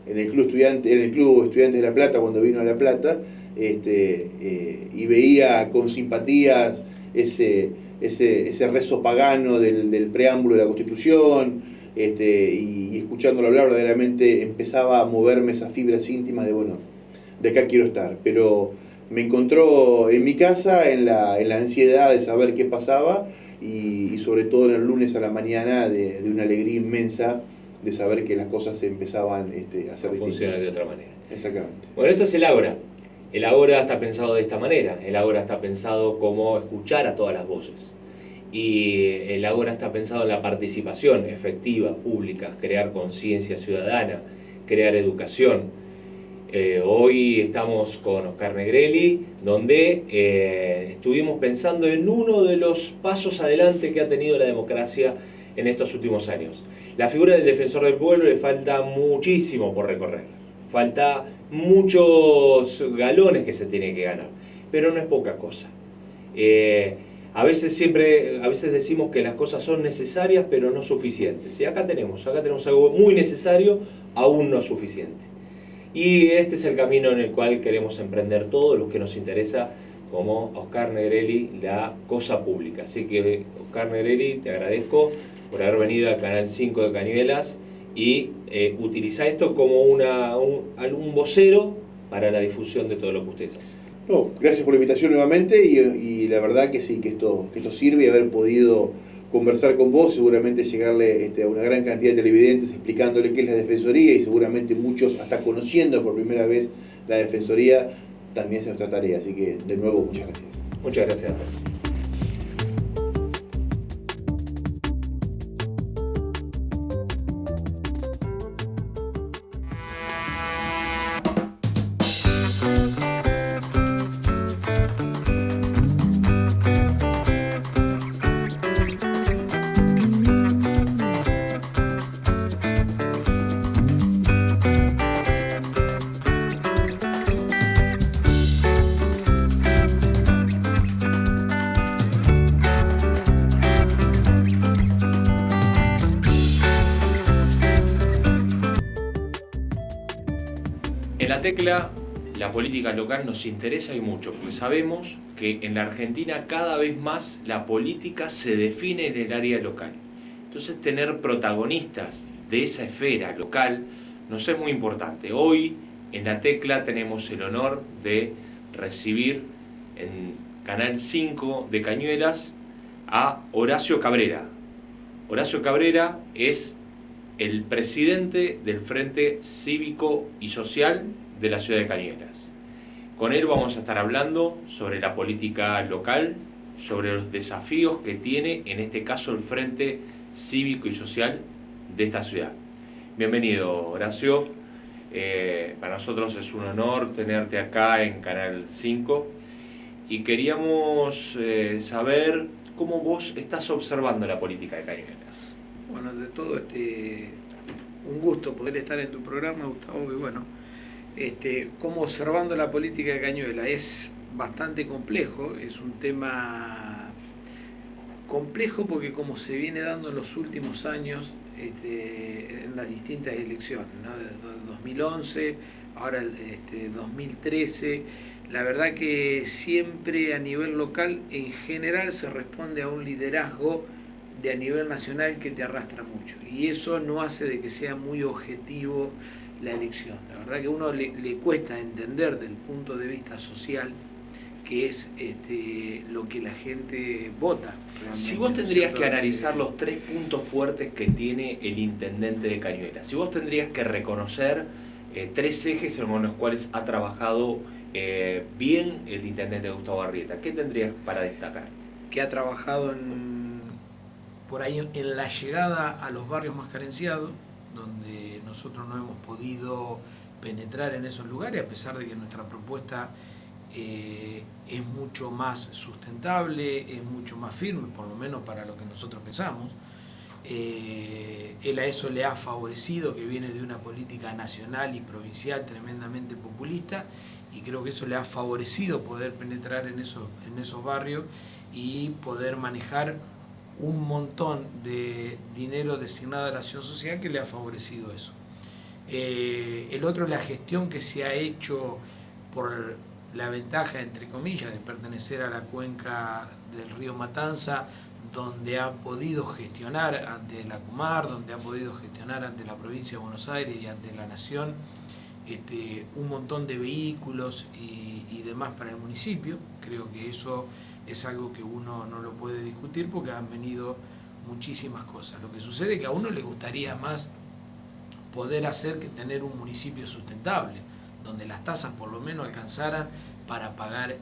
el Club Estudiantes de La Plata, cuando vino a La Plata, y veía con simpatías ese rezo pagano del preámbulo de la Constitución, y escuchándolo hablar, verdaderamente empezaba a moverme esas fibras íntimas de, bueno, de acá quiero estar. Pero me encontró en mi casa en la ansiedad de saber qué pasaba, y sobre todo en el lunes a la mañana de una alegría inmensa de saber que las cosas se empezaban a hacer funcionar de otra manera. Exactamente. Bueno, esto es el Ágora. El Ágora está pensado de esta manera. El Ágora está pensado como escuchar a todas las voces. Y el Ágora está pensado en la participación efectiva, pública, crear conciencia ciudadana, crear educación. Hoy estamos con Oscar Negrelli, donde estuvimos pensando en uno de los pasos adelante que ha tenido la democracia en estos últimos años. La figura del defensor del pueblo le falta muchísimo por recorrer, falta muchos galones que se tiene que ganar, pero no es poca cosa. A veces decimos que las cosas son necesarias pero no suficientes. Y acá tenemos algo muy necesario, aún no suficiente. Y este es el camino en el cual queremos emprender todos los que nos interesa, como Oscar Negrelli, la cosa pública. Así que, Oscar Negrelli, te agradezco por haber venido al Canal 5 de Cañuelas y utilizar esto como un vocero para la difusión de todo lo que ustedes hacen. No, gracias por la invitación nuevamente, y la verdad que sí, que esto sirve, y haber podido conversar con vos, seguramente llegarle a una gran cantidad de televidentes explicándole qué es la Defensoría, y seguramente muchos hasta conociendo por primera vez la Defensoría, también es nuestra tarea. Así que de nuevo, muchas gracias. Muchas gracias a todos. En La Tecla, la política local nos interesa y mucho, porque sabemos que en la Argentina cada vez más la política se define en el área local. Entonces, tener protagonistas de esa esfera local nos es muy importante. Hoy, en La Tecla, tenemos el honor de recibir en Canal 5 de Cañuelas a Horacio Cabrera. Horacio Cabrera es el presidente del Frente Cívico y Social de la ciudad de Cañuelas. Con él vamos a estar hablando sobre la política local, sobre los desafíos que tiene, en este caso, el Frente Cívico y Social de esta ciudad. Bienvenido, Horacio. Para nosotros es un honor tenerte acá en Canal 5, y queríamos saber cómo vos estás observando la política de Cañuelas. Bueno, de todo un gusto poder estar en tu programa, Gustavo, y bueno, como observando la política de Cañuelas es bastante complejo, es un tema complejo porque como se viene dando en los últimos años en las distintas elecciones, ¿no? Desde 2011, ahora el 2013, la verdad que siempre a nivel local en general se responde a un liderazgo de a nivel nacional que te arrastra mucho y eso no hace de que sea muy objetivo la elección. La verdad que a uno le cuesta entender del punto de vista social que es lo que la gente vota. Si vos tendrías que analizar los 3 puntos fuertes que tiene el intendente de Cañuelas, si vos tendrías que reconocer 3 ejes en los cuales ha trabajado bien el intendente Gustavo Arrieta, ¿qué tendrías para destacar? Que ha trabajado por ahí en la llegada a los barrios más carenciados, donde nosotros no hemos podido penetrar en esos lugares, a pesar de que nuestra propuesta es mucho más sustentable, es mucho más firme, por lo menos para lo que nosotros pensamos. Él a eso le ha favorecido, que viene de una política nacional y provincial tremendamente populista, y creo que eso le ha favorecido poder penetrar en esos barrios y poder manejar un montón de dinero destinado a la acción social que le ha favorecido eso. El otro es la gestión que se ha hecho por la ventaja, entre comillas, de pertenecer a la cuenca del río Matanza, donde ha podido gestionar ante la Comar, donde ha podido gestionar ante la provincia de Buenos Aires y ante la Nación un montón de vehículos y demás para el municipio. Creo que eso es algo que uno no lo puede discutir porque han venido muchísimas cosas. Lo que sucede es que a uno le gustaría más poder hacer que tener un municipio sustentable, donde las tasas por lo menos alcanzaran para pagar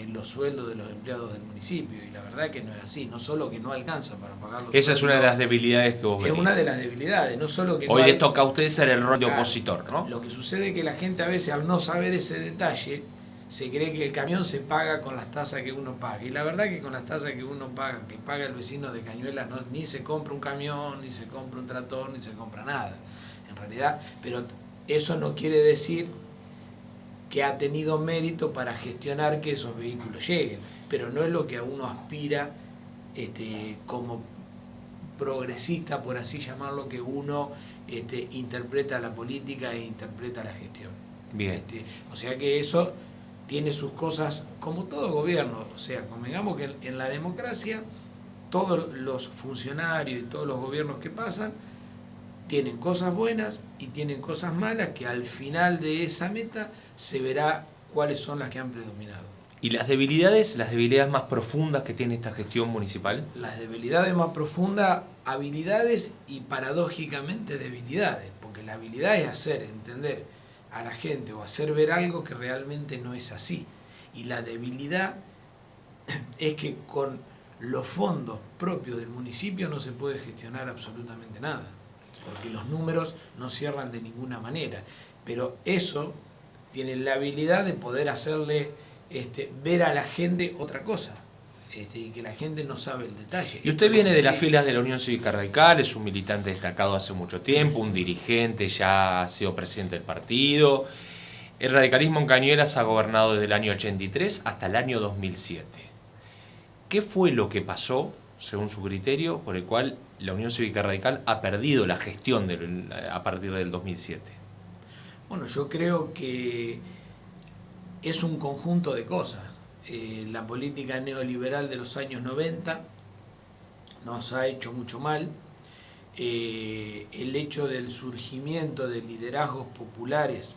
los sueldos de los empleados del municipio, y la verdad que no es así, no solo que no alcanza para pagar los Esa sueldos, es una de las debilidades que vos venís. es una de las debilidades, no solo que hoy no les toca a ustedes ser el rol de Claro, opositor, ¿no? Lo que sucede es que la gente a veces, al no saber ese detalle, se cree que el camión se paga con las tasas que uno paga, y la verdad que con las tasas que uno paga, que paga el vecino de Cañuelas, ni se compra un camión, ni se compra un tractor, ni se compra nada, en realidad. Pero eso no quiere decir que ha tenido mérito para gestionar que esos vehículos lleguen, pero no es lo que a uno aspira como progresista, por así llamarlo, que uno interpreta la política e interpreta la gestión. Bien. O sea que eso tiene sus cosas, como todo gobierno. O sea, convengamos que en la democracia todos los funcionarios y todos los gobiernos que pasan tienen cosas buenas y tienen cosas malas, que al final de esa meta se verá cuáles son las que han predominado. ¿Y las debilidades más profundas que tiene esta gestión municipal? Las debilidades más profundas, habilidades y paradójicamente debilidades, porque la habilidad es hacer entender a la gente o hacer ver algo que realmente no es así. Y la debilidad es que con los fondos propios del municipio no se puede gestionar absolutamente nada, porque los números no cierran de ninguna manera. Pero eso tiene la habilidad de poder hacerle ver a la gente otra cosa, y que la gente no sabe el detalle. Y usted viene de las filas de la Unión Cívica Radical, es un militante destacado hace mucho tiempo, un dirigente, ya ha sido presidente del partido. El radicalismo en Cañuelas ha gobernado desde el año 83 hasta el año 2007. ¿Qué fue lo que pasó, según su criterio, por el cual la Unión Cívica Radical ha perdido la gestión a partir del 2007? Bueno, yo creo que es un conjunto de cosas. La política neoliberal de los años 90 nos ha hecho mucho mal. El hecho del surgimiento de liderazgos populares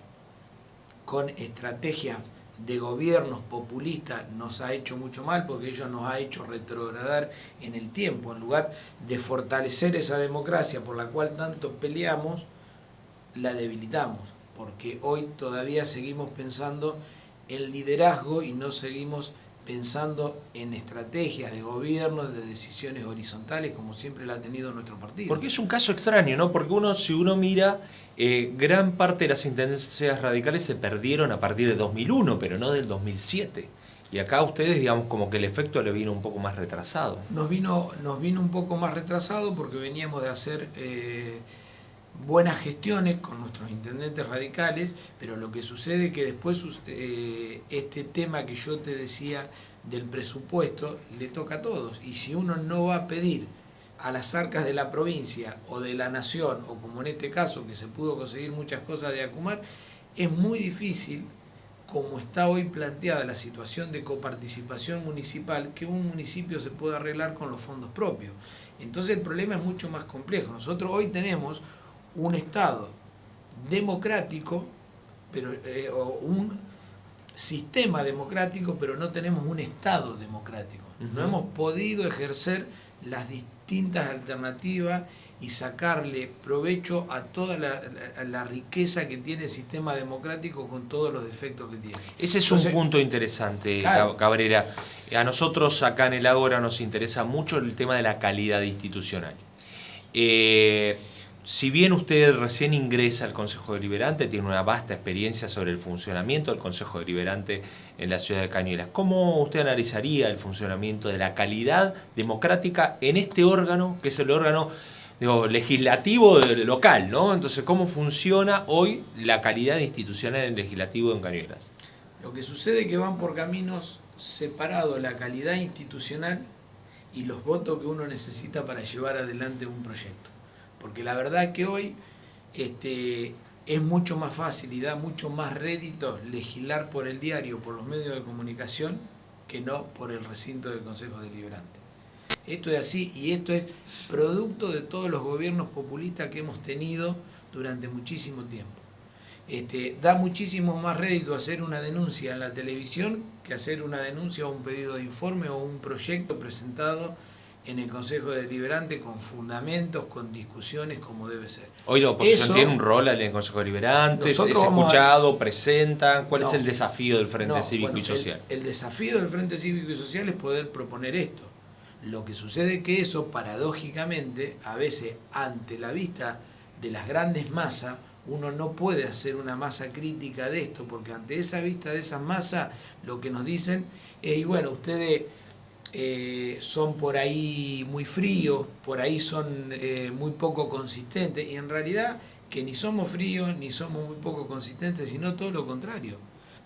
con estrategias de gobiernos populistas nos ha hecho mucho mal, porque ello nos ha hecho retrogradar en el tiempo. En lugar de fortalecer esa democracia por la cual tanto peleamos, la debilitamos, porque hoy todavía seguimos pensando en liderazgo y no seguimos pensando en estrategias de gobierno, de decisiones horizontales, como siempre la ha tenido nuestro partido. Porque es un caso extraño, ¿no? Porque si uno mira, gran parte de las intendencias radicales se perdieron a partir de 2001, pero no del 2007. Y acá a ustedes, digamos, como que el efecto le vino un poco más retrasado. Nos vino un poco más retrasado porque veníamos de hacer buenas gestiones con nuestros intendentes radicales, pero lo que sucede es que después este tema que yo te decía del presupuesto le toca a todos, y si uno no va a pedir a las arcas de la provincia o de la nación, o como en este caso que se pudo conseguir muchas cosas de Acumar, es muy difícil, como está hoy planteada la situación de coparticipación municipal, que un municipio se pueda arreglar con los fondos propios. Entonces el problema es mucho más complejo. Nosotros hoy tenemos un Estado democrático, pero o un sistema democrático, pero no tenemos un Estado democrático. No hemos podido ejercer las distintas alternativas y sacarle provecho a toda la riqueza que tiene el sistema democrático con todos los defectos que tiene. Ese es un punto interesante, claro. Cabrera. A nosotros acá en el Ágora nos interesa mucho el tema de la calidad institucional. Si bien usted recién ingresa al Consejo Deliberante, tiene una vasta experiencia sobre el funcionamiento del Consejo Deliberante en la ciudad de Cañuelas, ¿cómo usted analizaría el funcionamiento de la calidad democrática en este órgano, que es el órgano legislativo local, ¿no? Entonces, ¿cómo funciona hoy la calidad institucional en el legislativo en Cañuelas? Lo que sucede es que van por caminos separados la calidad institucional y los votos que uno necesita para llevar adelante un proyecto. Porque la verdad es que hoy es mucho más fácil y da mucho más rédito legislar por el diario, por los medios de comunicación, que no por el recinto del Consejo Deliberante. Esto es así, y esto es producto de todos los gobiernos populistas que hemos tenido durante muchísimo tiempo. Da muchísimo más rédito hacer una denuncia en la televisión que hacer una denuncia o un pedido de informe o un proyecto presentado en el Consejo Deliberante con fundamentos, con discusiones como debe ser. Hoy la oposición tiene un rol en el Consejo Deliberante, es escuchado, presentan. ¿Cuál es el desafío del Frente Cívico y Social? El desafío del Frente Cívico y Social es poder proponer esto. Lo que sucede es que eso, paradójicamente, a veces ante la vista de las grandes masas, uno no puede hacer una masa crítica de esto, porque ante esa vista de esas masas, lo que nos dicen es, y bueno, ustedes son por ahí muy fríos, por ahí son muy poco consistentes, y en realidad que ni somos fríos ni somos muy poco consistentes, sino todo lo contrario.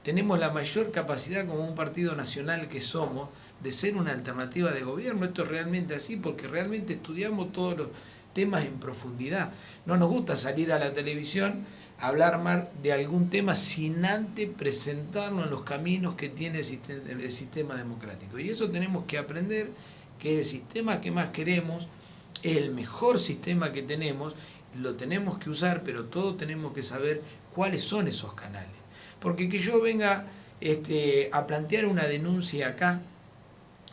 Tenemos la mayor capacidad como un partido nacional que somos de ser una alternativa de gobierno. Esto es realmente así porque realmente estudiamos todos los temas en profundidad. No nos gusta salir a la televisión a hablar más de algún tema sin antes presentarnos en los caminos que tiene el sistema democrático. Y eso tenemos que aprender, que el sistema que más queremos es el mejor sistema que tenemos, lo tenemos que usar, pero todos tenemos que saber cuáles son esos canales. Porque que yo venga a plantear una denuncia acá,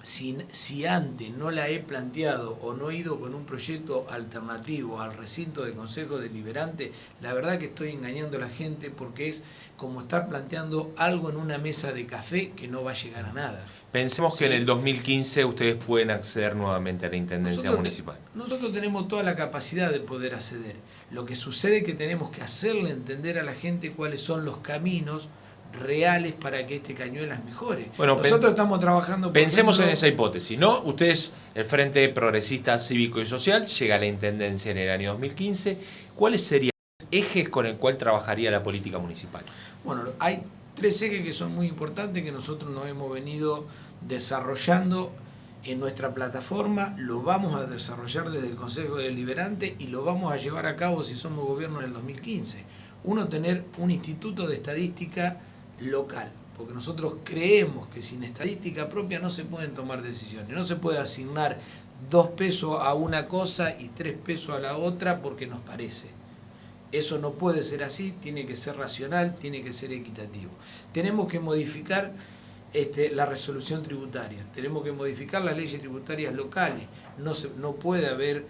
si antes no la he planteado o no he ido con un proyecto alternativo al recinto del Consejo Deliberante, la verdad que estoy engañando a la gente, porque es como estar planteando algo en una mesa de café que no va a llegar a nada. Pensemos que en el 2015 ustedes pueden acceder nuevamente a la Intendencia Municipal. Nosotros tenemos toda la capacidad de poder acceder. Lo que sucede es que tenemos que hacerle entender a la gente cuáles son los caminos reales para que Cañuelas mejore. Bueno, nosotros estamos trabajando... Pensemos en esa hipótesis, ¿no? Ustedes, el Frente Progresista Cívico y Social, llega a la Intendencia en el año 2015. ¿Cuáles serían los ejes con el cual trabajaría la política municipal? Bueno, hay 3 ejes que son muy importantes que nosotros nos hemos venido desarrollando en nuestra plataforma, lo vamos a desarrollar desde el Consejo Deliberante y lo vamos a llevar a cabo si somos gobierno en el 2015. Uno, tener un instituto de estadística local, porque nosotros creemos que sin estadística propia no se pueden tomar decisiones, no se puede asignar 2 pesos a una cosa y 3 pesos a la otra porque nos parece. Eso no puede ser así, tiene que ser racional, tiene que ser equitativo. Tenemos que modificar la resolución tributaria, tenemos que modificar las leyes tributarias locales, no puede haber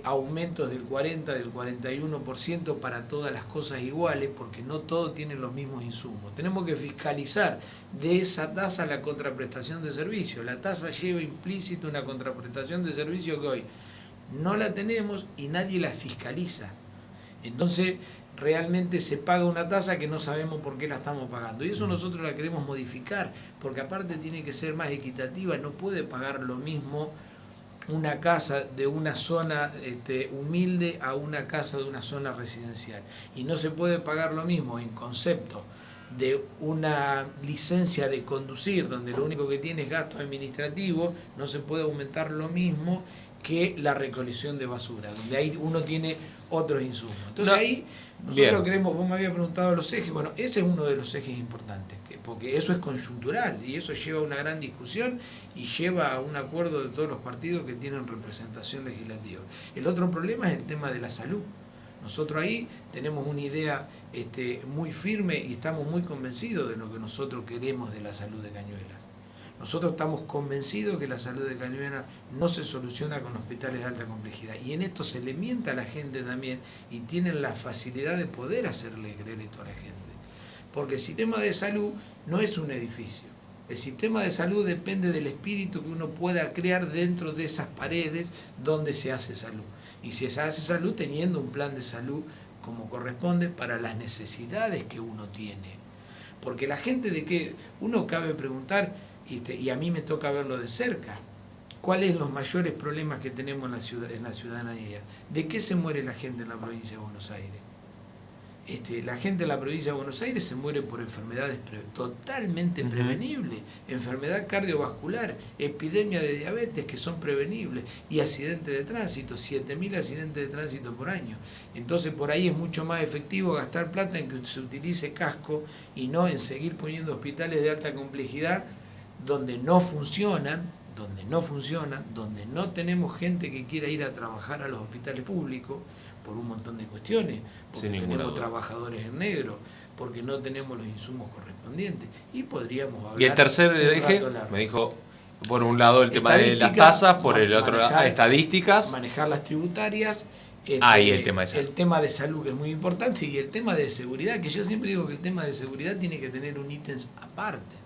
aumentos del 40, del 41% para todas las cosas iguales, porque no todos tienen los mismos insumos. Tenemos que fiscalizar de esa tasa la contraprestación de servicio. La tasa lleva implícito una contraprestación de servicio que hoy no la tenemos y nadie la fiscaliza. Entonces realmente se paga una tasa que no sabemos por qué la estamos pagando. Y eso nosotros la queremos modificar, porque aparte tiene que ser más equitativa, no puede pagar lo mismo una casa de una zona humilde a una casa de una zona residencial. Y no se puede pagar lo mismo en concepto de una licencia de conducir, donde lo único que tiene es gasto administrativo, no se puede aumentar lo mismo que la recolección de basura, donde ahí uno tiene otros insumos. Entonces ahí nosotros creemos, vos me habías preguntado los ejes, bueno, ese es uno de los ejes importantes, porque eso es coyuntural y eso lleva a una gran discusión y lleva a un acuerdo de todos los partidos que tienen representación legislativa. El otro problema es el tema de la salud. Nosotros ahí tenemos una idea muy firme y estamos muy convencidos de lo que nosotros queremos de la salud de Cañuelas. Nosotros estamos convencidos que la salud de Cañuelas no se soluciona con hospitales de alta complejidad. Y en esto se le miente a la gente también y tienen la facilidad de poder hacerle creer esto a la gente. Porque el sistema de salud no es un edificio. El sistema de salud depende del espíritu que uno pueda crear dentro de esas paredes donde se hace salud. Y si se hace salud teniendo un plan de salud como corresponde para las necesidades que uno tiene. Porque la gente de que uno cabe preguntar, y a mí me toca verlo de cerca, ¿cuáles son los mayores problemas que tenemos en la ciudadanía? ¿De qué se muere la gente en la provincia de Buenos Aires? La gente de la provincia de Buenos Aires se muere por enfermedades totalmente prevenibles, enfermedad cardiovascular, epidemia de diabetes que son prevenibles y accidentes de tránsito, 7.000 accidentes de tránsito por año. Entonces por ahí es mucho más efectivo gastar plata en que se utilice casco y no en seguir poniendo hospitales de alta complejidad donde no funcionan, donde no tenemos gente que quiera ir a trabajar a los hospitales públicos por un montón de cuestiones, porque tenemos trabajadores en negro, porque no tenemos los insumos correspondientes. Y podríamos hablar... Y el tercer eje, me dijo, por un lado el tema de las tasas, por el otro lado estadísticas. Manejar las tributarias. Y el tema de salud. El tema de salud, que es muy importante, y el tema de seguridad, que yo siempre digo que el tema de seguridad tiene que tener un ítem aparte.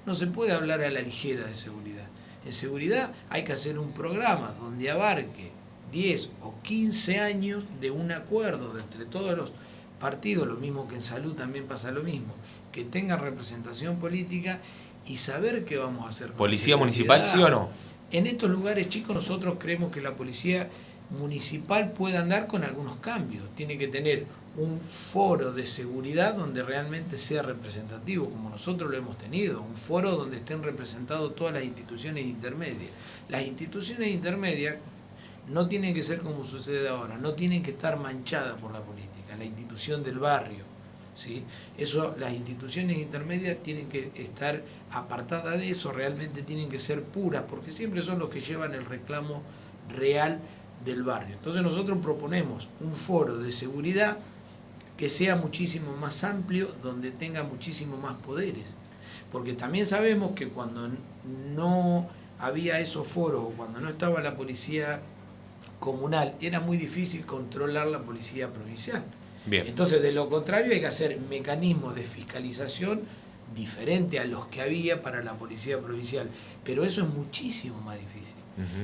No se puede hablar a la ligera de seguridad. En seguridad hay que hacer un programa donde abarque 10 o 15 años de un acuerdo entre todos los partidos, lo mismo que en salud también pasa lo mismo, que tenga representación política y saber qué vamos a hacer. ¿Policía municipal sí o no? En estos lugares, chicos, nosotros creemos que la policía municipal puede andar con algunos cambios. Tiene que tener un foro de seguridad donde realmente sea representativo, como nosotros lo hemos tenido, un foro donde estén representadas todas las instituciones intermedias. Las instituciones intermedias no tienen que ser como sucede ahora, no tienen que estar manchadas por la política, la institución del barrio, ¿sí? Eso, las instituciones intermedias tienen que estar apartadas de eso, realmente tienen que ser puras, porque siempre son los que llevan el reclamo real del barrio. Entonces nosotros proponemos un foro de seguridad que sea muchísimo más amplio, donde tenga muchísimo más poderes, porque también sabemos que cuando no había esos foros o cuando no estaba la policía comunal, era muy difícil controlar la policía provincial. Bien. Entonces, de lo contrario, hay que hacer mecanismos de fiscalización diferentes a los que había para la policía provincial, pero eso es muchísimo más difícil.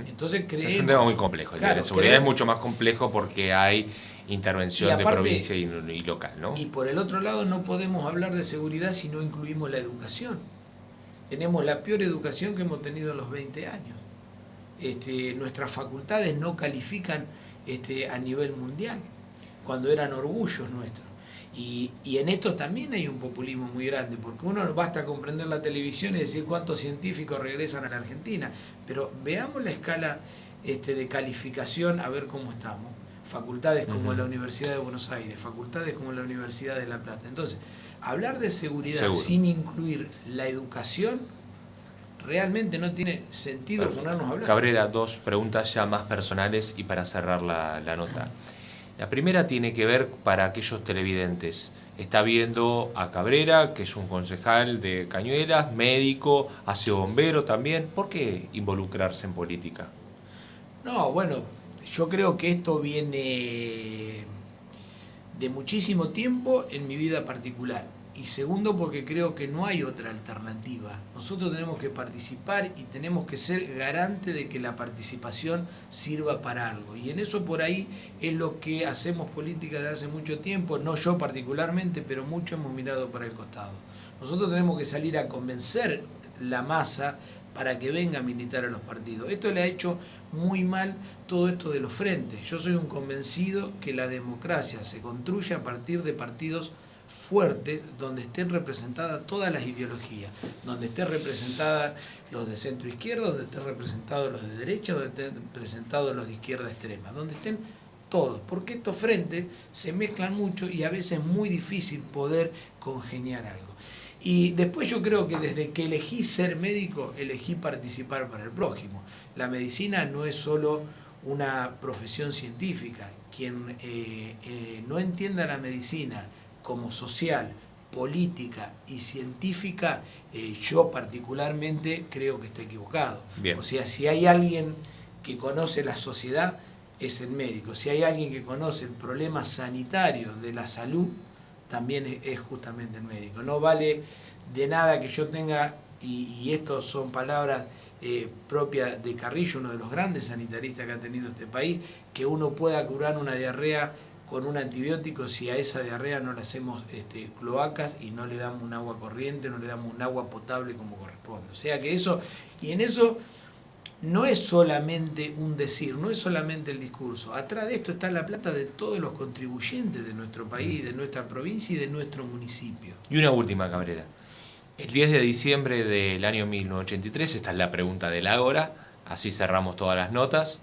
Entonces creemos, es un tema muy complejo. Claro, la seguridad es mucho más complejo porque hay intervención aparte, de provincia y local, ¿no? Y por el otro lado, no podemos hablar de seguridad si no incluimos la educación. Tenemos la peor educación que hemos tenido en los 20 años. Nuestras facultades no califican a nivel mundial, cuando eran orgullos nuestros. Y en esto también hay un populismo muy grande, porque uno basta comprender la televisión y decir cuántos científicos regresan a la Argentina, pero veamos la escala de calificación a ver cómo estamos. Facultades como la Universidad de Buenos Aires, facultades como la Universidad de La Plata. Entonces, hablar de seguridad sin incluir la educación realmente no tiene sentido ponernos a hablar. Cabrera, dos preguntas ya más personales y para cerrar la nota. La primera tiene que ver para aquellos televidentes. Está viendo a Cabrera, que es un concejal de Cañuelas, médico, hace bombero también. ¿Por qué involucrarse en política? No, bueno, yo creo que esto viene de muchísimo tiempo en mi vida particular. Y segundo, porque creo que no hay otra alternativa. Nosotros tenemos que participar y tenemos que ser garante de que la participación sirva para algo. Y en eso por ahí es lo que hacemos política desde hace mucho tiempo, no yo particularmente, pero mucho hemos mirado para el costado. Nosotros tenemos que salir a convencer la masa para que venga a militar a los partidos. Esto le ha hecho muy mal todo esto de los frentes. Yo soy un convencido que la democracia se construye a partir de partidos fuertes, donde estén representadas todas las ideologías, donde estén representadas los de centro izquierda, donde estén representados los de derecha, donde estén representados los de izquierda extrema, donde estén todos, porque estos frentes se mezclan mucho y a veces es muy difícil poder congeniar algo. Y después yo creo que desde que elegí ser médico, elegí participar para el prójimo. La medicina no es solo una profesión científica. Quien no entienda la medicina como social, política y científica, yo particularmente creo que está equivocado. Bien. O sea, si hay alguien que conoce la sociedad, es el médico. Si hay alguien que conoce el problema sanitario de la salud, también es justamente el médico. No vale de nada que yo tenga, y estas son palabras propias de Carrillo, uno de los grandes sanitaristas que ha tenido este país, que uno pueda curar una diarrea con un antibiótico si a esa diarrea no le hacemos cloacas y no le damos un agua corriente, no le damos un agua potable como corresponde. O sea que eso, y en eso no es solamente un decir, no es solamente el discurso. Atrás de esto está la plata de todos los contribuyentes de nuestro país, de nuestra provincia y de nuestro municipio. Y una última, Cabrera. El 10 de diciembre del año 1983, esta es la pregunta del Ágora, así cerramos todas las notas.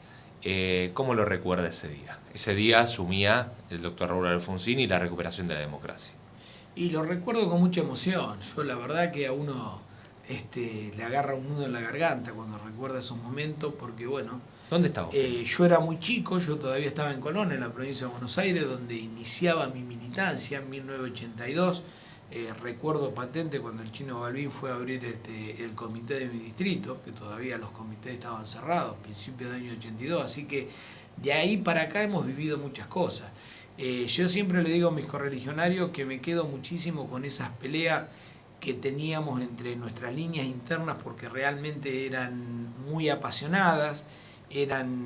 ¿Cómo lo recuerda ese día? Ese día asumía el doctor Raúl Alfonsín y la recuperación de la democracia. Y lo recuerdo con mucha emoción. Yo la verdad que a uno le agarra un nudo en la garganta cuando recuerda esos momentos, porque bueno... ¿Dónde estaba usted? Yo era muy chico, yo todavía estaba en Colón, en la provincia de Buenos Aires, donde iniciaba mi militancia en 1982. Recuerdo patente cuando el Chino Balbín fue a abrir el comité de mi distrito, que todavía los comités estaban cerrados, principios del año 82, así que de ahí para acá hemos vivido muchas cosas. Yo siempre le digo a mis correligionarios que me quedo muchísimo con esas peleas que teníamos entre nuestras líneas internas, porque realmente eran muy apasionadas, eran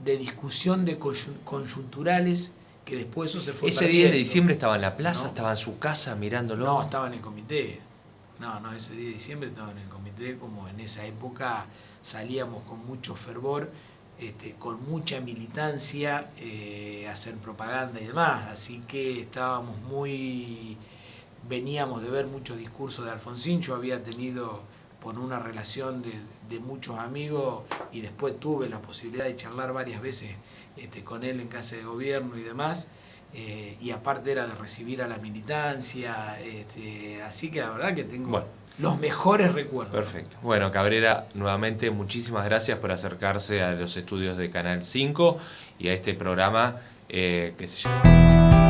de discusión de coyunturales, que después eso se fue ¿Ese perdiendo. 10 de diciembre estaba en la plaza, No. estaba en su casa mirándolo? No, estaba en el comité. No, ese 10 de diciembre estaba en el comité, como en esa época salíamos con mucho fervor, con mucha militancia, a hacer propaganda y demás. Así que veníamos de ver muchos discursos de Alfonsín. Yo había tenido por una relación de muchos amigos y después tuve la posibilidad de charlar varias veces con él en casa de gobierno y demás, y aparte era de recibir a la militancia, así que la verdad que tengo los mejores recuerdos. Perfecto. Bueno, Cabrera, nuevamente muchísimas gracias por acercarse a los estudios de Canal 5 y a este programa que se llama...